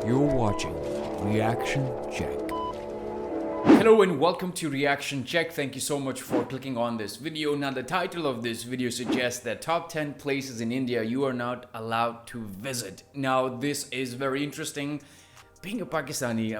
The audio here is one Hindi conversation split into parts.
You're watching Reaction Check. Hello and welcome to Reaction Check. Thank you so much for clicking on this video. Now the title of this video suggests that top 10 places in India you are not allowed to visit. Now this is very interesting. Being a Pakistani,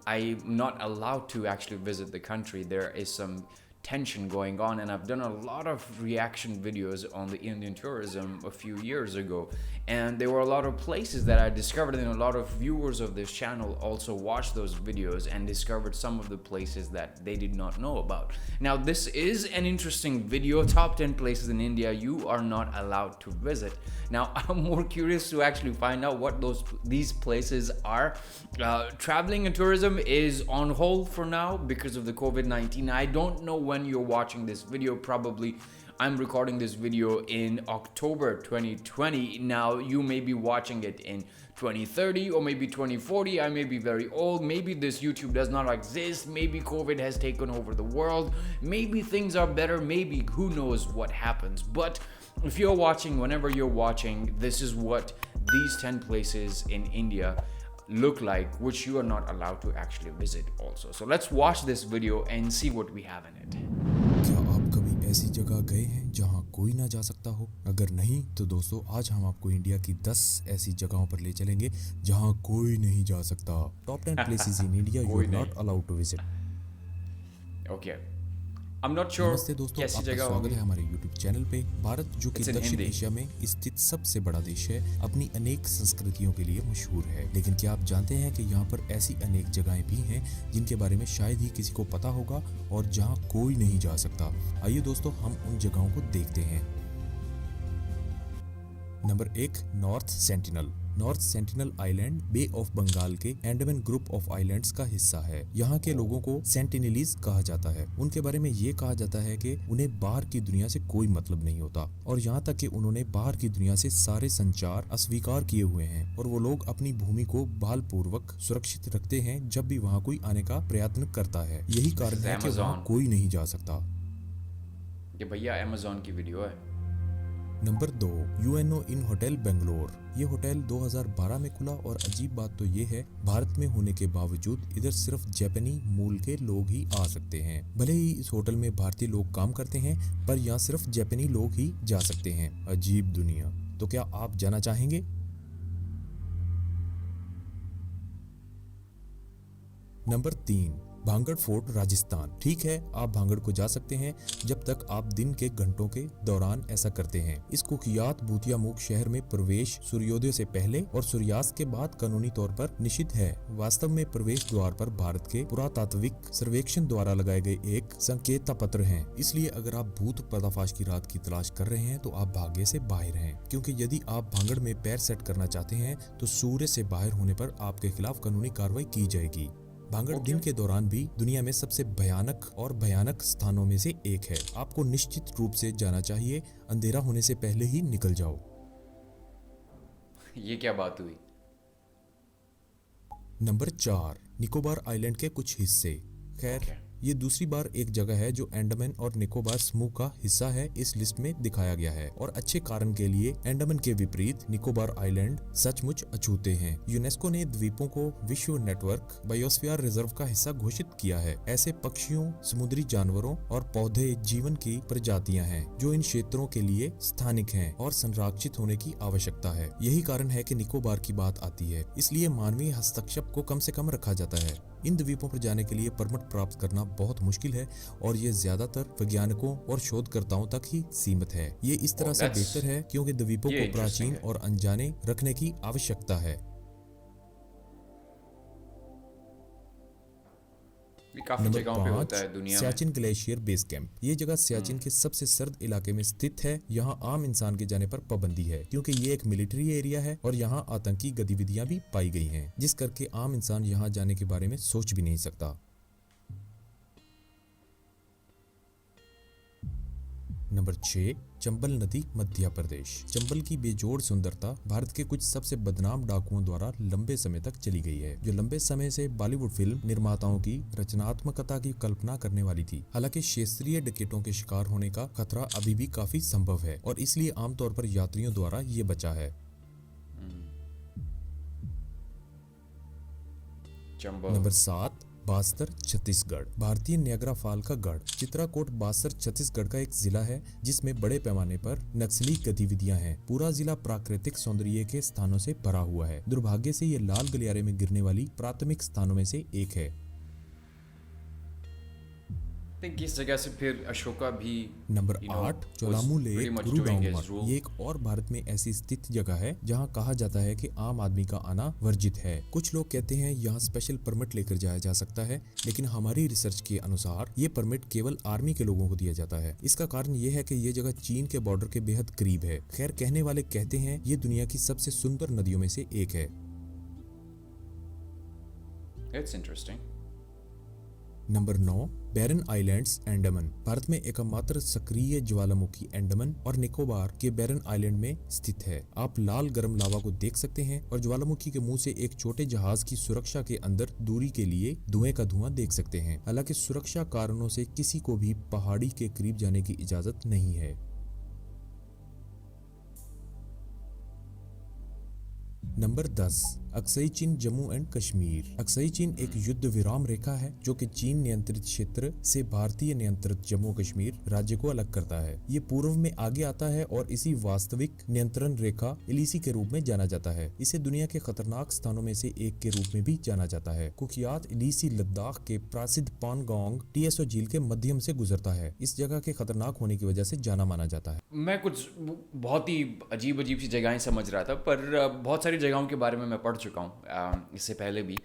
I'm not allowed to actually visit the country. There is some tension going on, and I've done a lot of reaction videos on the Indian tourism a few years ago, and there were a lot of places that I discovered, and a lot of viewers of this channel also watched those videos and discovered some of the places that they did not know about. Now this is an interesting video, top 10 places in India you are not allowed to visit. Now I'm more curious to actually find out what these places are. Traveling and tourism is on hold for now because of the COVID-19. I don't know when you're watching this video. Probably I'm recording this video in October 2020. Now you may be watching it in 2030 or maybe 2040. I may be very old. Maybe this YouTube does not exist. Maybe COVID has taken over the world. Maybe things are better. Maybe who knows what happens. But if you're watching, whenever you're watching, this is what these 10 places in India look like, which you are not allowed to actually visit also. So let's watch this video and see what we have in it. क्या आप कभी ऐसी जगह गए हैं जहां कोई ना जा सकता हो? अगर नहीं तो दोस्तों आज हम आपको इंडिया की 10 ऐसी जगहों पर ले चलेंगे जहां कोई नहीं जा सकता। Top 10 places in India you are not allowed to visit. Okay. I'm not sure नमस्ते दोस्तों, कैसी आपका जगह स्वागत होगी। है हमारे YouTube चैनल पे। भारत जो कि It's in दक्षिण Hindi. एशिया में स्थित सबसे बड़ा देश है, अपनी अनेक संस्कृतियों के लिए मशहूर है। लेकिन क्या आप जानते हैं कि यहाँ पर ऐसी अनेक जगहें भी हैं जिनके बारे में शायद ही किसी को पता होगा और जहाँ कोई नहीं जा सकता। आइए दोस्तों हम उन जगहों को देखते हैं। Number 1, North Sentinel. North Sentinel Island Bay of Bengal के अंडमान ग्रुप ऑफ आइलैंड्स का हिस्सा है। यहाँ के लोगों को सेंटिनलीज कहा जाता है। उनके बारे में ये कहा जाता है कि उन्हें बाहर की दुनिया से कोई मतलब नहीं होता और यहाँ तक कि उन्होंने बाहर की दुनिया से सारे संचार अस्वीकार किए हुए हैं और वो लोग अपनी भूमि को बलपूर्वक सुरक्षित रखते हैं जब भी वहाँ कोई आने का प्रयत्न करता है। यही कारण है कि वहाँ कोई नहीं जा सकता। ये भैया अमेज़न की वीडियो है। नंबर 2, यूएनओ इन होटल बेंगलोर। ये होटल 2012 में खुला और अजीब बात तो ये है भारत में होने के बावजूद इधर सिर्फ जापानी मूल के लोग ही आ सकते हैं। भले ही इस होटल में भारतीय लोग काम करते हैं पर यहाँ सिर्फ जापानी लोग ही जा सकते हैं। अजीब दुनिया। तो क्या आप जाना चाहेंगे? Number 3, Bhangarh fort Rajasthan. ठीक है, आप भांगड़ को जा सकते हैं जब तक आप दिन के घंटों के दौरान ऐसा करते हैं। इस कुख्यात भूतिया मुख शहर में प्रवेश सूर्योदय से पहले और सूर्यास्त के बाद कानूनी तौर पर निषिद्ध है। वास्तव में प्रवेश द्वार पर भारत के पुरातात्विक सर्वेक्षण द्वारा लगाए गए एक संकेत पत्र हैं। इसलिए अगर आप भूत पर्दाफाश की रात की तलाश कर रहे हैं तो आप भाग्य से बाहर हैं, क्योंकि यदि आप भांगड़ में पैर सेट करना चाहते हैं तो सूर्य से बाहर होने पर आपके खिलाफ कानूनी कार्रवाई की जाएगी। भांगड़ दिन के दौरान भी दुनिया में सबसे भयानक स्थानों में से एक है। आपको निश्चित रूप से जाना चाहिए। अंधेरा होने से पहले ही निकल जाओ। ये क्या बात हुई? नंबर 4, निकोबार आइलैंड के कुछ हिस्से। खैर ये दूसरी बार एक जगह है जो अंडमान और निकोबार समूह का हिस्सा है इस लिस्ट में दिखाया गया है और अच्छे कारण के लिए। अंडमान के विपरीत निकोबार आइलैंड सचमुच अछूते हैं। यूनेस्को ने द्वीपों को विश्व नेटवर्क बायोस्फीयर रिजर्व का हिस्सा घोषित किया है। ऐसे पक्षियों, समुद्री जानवरों और पौधे जीवन की प्रजातियां हैं जो इन क्षेत्रों के लिए स्थानिक हैं और संरक्षित होने की आवश्यकता है। यही कारण है कि निकोबार की बात आती है, इसलिए मानवीय हस्तक्षेप को कम से कम रखा जाता है। इन द्वीपों पर जाने के लिए परमिट प्राप्त करना बहुत मुश्किल है और ये ज्यादातर वैज्ञानिकों और शोधकर्ताओं तक ही सीमित है। ये इस तरह से बेहतर है क्योंकि द्वीपों को प्राचीन और अनजाने रखने की आवश्यकता है। Number 5, Siachen glacier base camp. ये जगह सियाचिन के सबसे सर्द इलाके में स्थित है। यहाँ आम इंसान के जाने पर पाबंदी है क्योंकि ये एक मिलिट्री एरिया है और यहाँ आतंकी गतिविधियां भी पाई गई हैं, जिस करके आम इंसान यहाँ जाने के बारे में सोच भी नहीं सकता। नंबर 6, चंबल नदी, मध्य प्रदेश। चंबल की बेजोड़ सुंदरता भारत के कुछ सबसे बदनाम डाकुओं द्वारा लंबे समय तक चली गई है, जो लंबे समय से बॉलीवुड फिल्म निर्माताओं की रचनात्मकता की कल्पना करने वाली थी। हालांकि क्षेत्रीय डकैतों के शिकार होने का खतरा अभी भी काफी संभव है और इसलिए आमतौर पर यात्रियों द्वारा ये बचा है। चंबल। नंबर 7, बास्तर छत्तीसगढ़। भारतीय नियाग्रा फॉल का गढ़ चित्राकोट बास्तर छत्तीसगढ़ का एक जिला है जिसमें बड़े पैमाने पर नक्सली गतिविधियां हैं। पूरा जिला प्राकृतिक सौंदर्य के स्थानों से भरा हुआ है। दुर्भाग्य से ये लाल गलियारे में गिरने वाली प्राथमिक स्थानों में से एक है। थिंक इस जगह से फिर अशोका भी number you know, 8, was Cholamu pretty lake much Guru doing his गांवमा। rule. ये एक और भारत में ऐसी स्थित जगह है जहां कहा जाता है कि आम आदमी का आना वर्जित है। कुछ लोग कहते हैं यहाँ स्पेशल परमिट लेकर जाया जा सकता है, लेकिन हमारी रिसर्च के अनुसार ये परमिट केवल आर्मी के लोगों को दिया जाता है। इसका कारण ये है कि ये जगह चीन के बॉर्डर के बेहद करीब है। खैर, कहने वाले कहते हैं ये दुनिया की सबसे सुंदर नदियों में से एक है। It's interesting. Number 9, Barren islands Andaman. Bharat में एकमात्र सक्रिय ज्वालामुखी अंडमान और निकोबार के बैरन आइलैंड में स्थित है। आप लाल गर्म लावा को देख सकते हैं और ज्वालामुखी के मुंह से एक छोटे जहाज की सुरक्षा के अंदर दूरी के लिए धुएं का धुआं देख सकते हैं। हालांकि सुरक्षा कारणों से किसी को भी पहाड़ी के करीब जाने की इजाजत नहीं है। नंबर 10, अक्साई चीन जम्मू एंड कश्मीर। अक्साई चीन एक युद्ध विराम रेखा है जो कि चीन नियंत्रित क्षेत्र से भारतीय नियंत्रित जम्मू कश्मीर राज्य को अलग करता है। ये पूर्व में आगे आता है और इसी वास्तविक नियंत्रण रेखा इलीसी के रूप में जाना जाता है। इसे दुनिया के खतरनाक स्थानों में से एक के रूप में भी जाना जाता है। कुख्यात इलीसी लद्दाख के प्रसिद्ध पानगोंग टीएसओ झील के मध्यम से गुजरता है। इस जगह के खतरनाक होने की वजह से जाना माना जाता है। मैं कुछ बहुत ही अजीब सी जगहें समझ रहा था, पर बहुत सारी जगहों के बारे में मैं पढ़ चुका हूँ इससे पहले भी।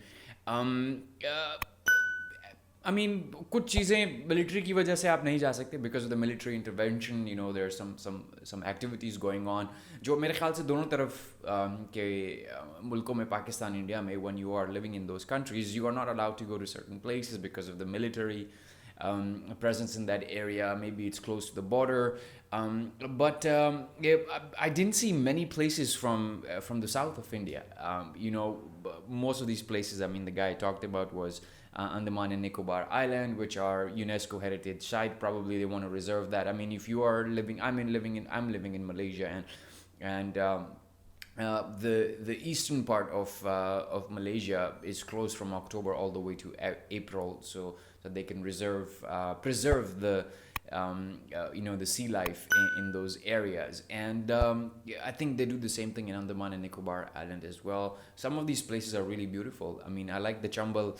आई मीन कुछ चीज़ें मिलिट्री की वजह से आप नहीं जा सकते because of the military intervention, you know there some activities going on जो मेरे ख्याल से दोनों तरफ के मुल्कों में, पाकिस्तान इंडिया में, when you are living in those countries you are not allowed to go to certain places because of the military presence in that area. Maybe it's close to the border, but yeah, I didn't see many places from the south of India. You know, most of these places, I mean, the guy I talked about was Andaman and Nicobar Island, which are UNESCO heritage site. Probably they want to reserve that. I mean, if you are living, I'm living in Malaysia, and the eastern part of Malaysia is closed from October all the way to April, so that they can preserve the you know, the sea life in those areas. And yeah, I think they do the same thing in Andaman and Nicobar Island as well. Some of these places are really beautiful. I mean, I like the Chambal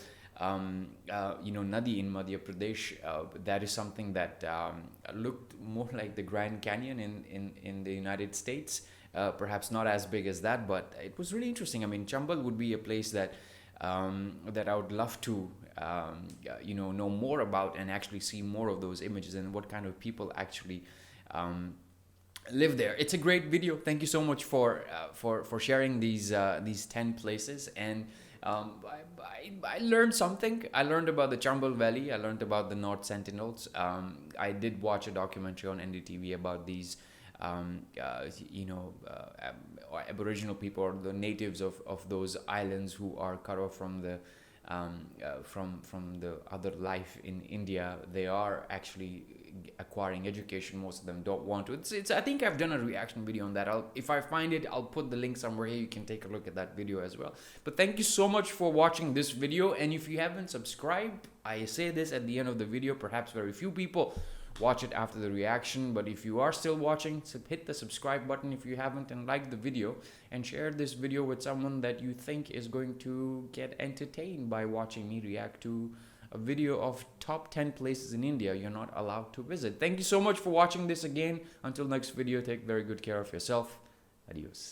you know, Nadi in Madhya Pradesh. That is something that looked more like the Grand Canyon in the United States. Perhaps not as big as that, but it was really interesting. I mean, Chambal would be a place that that I would love to you know more about and actually see more of those images and what kind of people actually live there. It's a great video. Thank you so much for sharing these 10 places, and I learned something. I learned about the Chambal Valley. I learned about the North Sentinels. I did watch a documentary on NDTV about these you know, Aboriginal people or the natives of those islands who are cut off from the other life in India. They are actually acquiring education. Most of them don't want to. It's I think I've done a reaction video on that. If I find it, I'll put the link somewhere here. You can take a look at that video as well. But thank you so much for watching this video, and if you haven't subscribed, I say this at the end of the video. Perhaps very few people watch it after the reaction, but if you are still watching, hit the subscribe button if you haven't, and like the video, and share this video with someone that you think is going to get entertained by watching me react to a video of top 10 places in India you're not allowed to visit. Thank you so much for watching this again. Until next video, take very good care of yourself. Adios.